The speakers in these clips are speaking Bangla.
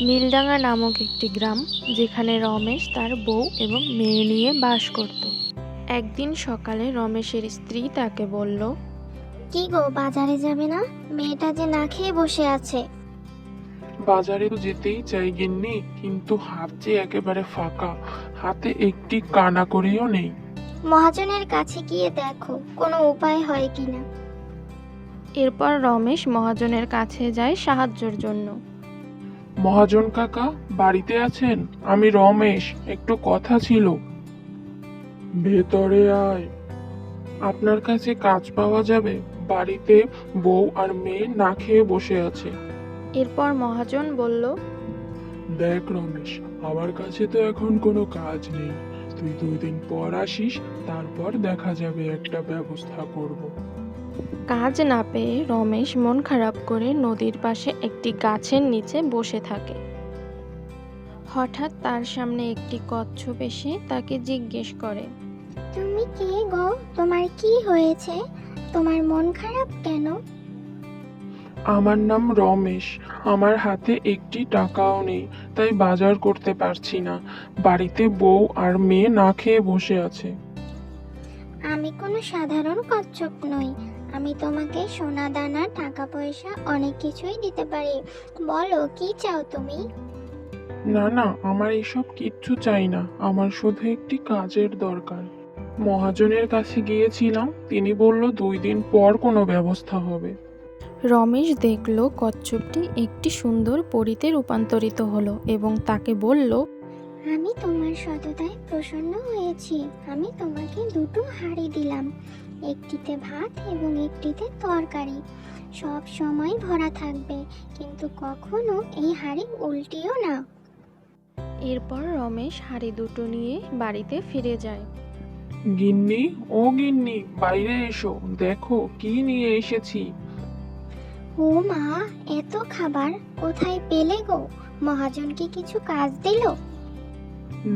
নীলডাঙ্গা নামক একটি গ্রাম, যেখানে রমেশ তার বউ এবং মেয়ে নিয়ে বাস করত। একদিন সকালে রমেশের স্ত্রী তাকে বলল, কি গো, বাজারে যাবে না? মেয়েটা যে না খেয়ে বসে আছে। বাজারে তো যেতেই চাই গিন্নি, কিন্তু হাত যে একেবারে ফাঁকা, হাতে একটি কানা করেও নেই। মহাজনের কাছে গিয়ে দেখো কোনো উপায় হয় কিনা। এরপর রমেশ মহাজনের কাছে যায় সাহায্যের জন্য। মহাজন কাকা বাড়িতে আছেন? আমি রমেশ, একটু কথা ছিল। ভেতরে আয়। আপনার কাছে কাজ পাওয়া যাবে? বাড়িতে বউ আর মেয়ে না খেয়ে বসে আছে। এরপর মহাজন বলল, দেখ রমেশ, আমার কাছে তো এখন কোনো কাজ নেই। তুই 2 দিন পর আসিস, তারপর দেখা যাবে, একটা ব্যবস্থা করব। কাজ না পেয়ে রমেশ মন খারাপ করে নদীর পাশে একটি গাছের নিচে বসে থাকে। হঠাৎ তার সামনে একটি কচ্ছপ এসে তাকে জিজ্ঞেস করে, তুমি কে গো? তোমার কি হয়েছে? তোমার মন খারাপ কেন? আমার নাম রমেশ। আমার হাতে একটি টাকাও নেই, তাই বাজার করতে পারছি না। বাড়িতে বউ আর মেয়ে না খেয়ে বসে আছে। আমি কোনো সাধারণ কচ্ছপ নই। আমি তোমাকে সোনা দানা, টাকা পয়সা অনেক কিছুই দিতে পারি। বলো কি চাও তুমি? না না, আমার এসব কিচ্ছু চাই না, আমার শুধু একটি কাজের দরকার। মহাজনের কাছে গিয়েছিলাম, তিনি বলল 2 দিন পর কোনো ব্যবস্থা হবে। রমেশ দেখল কচ্ছপটি একটি সুন্দর পরীতে রূপান্তরিত হলো এবং তাকে বলল, আমি তোমার সততায় প্রসন্ন হয়েছি। আমি তোমাকে 2টো হাঁড়ি দিলাম, একটিতে ভাত এবং একটিতে তরকারি। সব সময় ভরা থাকবে, কিন্তু কখনো এই হাঁড়ি উল্টিও না। এরপর রমেশ হাঁড়ি দুটো নিয়ে বাড়িতে ফিরে যায়। গিন্নি, ও গিন্নি, বাইরে এসো, দেখো কি নিয়ে এসেছি। ও মা, এত খাবার কোথায় পেলে গো? মহাজন কি কিছু কাজ দিল?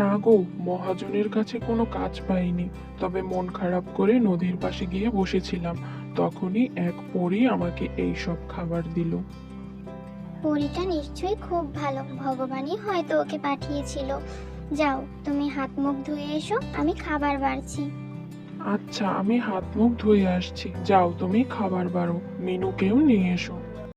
না গো, মহাজনের কাছে কোনো কাজ পাইনি, তবে মন খারাপ করে নদীর পাশে গিয়ে বসেছিলাম। তখনই এক পরী আমাকে এই সব খাবার দিল। পরীটা নিশ্চয়ই খুব ভালো, ভগবানই হয়তো ওকে পাঠিয়েছিল। যাও, তুমি হাত মুখ ধুয়ে এসো, আমি খাবার বাড়ছি। আচ্ছা, আমি হাত মুখ ধুয়ে আসছি, যাও তুমি খাবার বাড়ো, মিনুকেও নিয়ে এসো।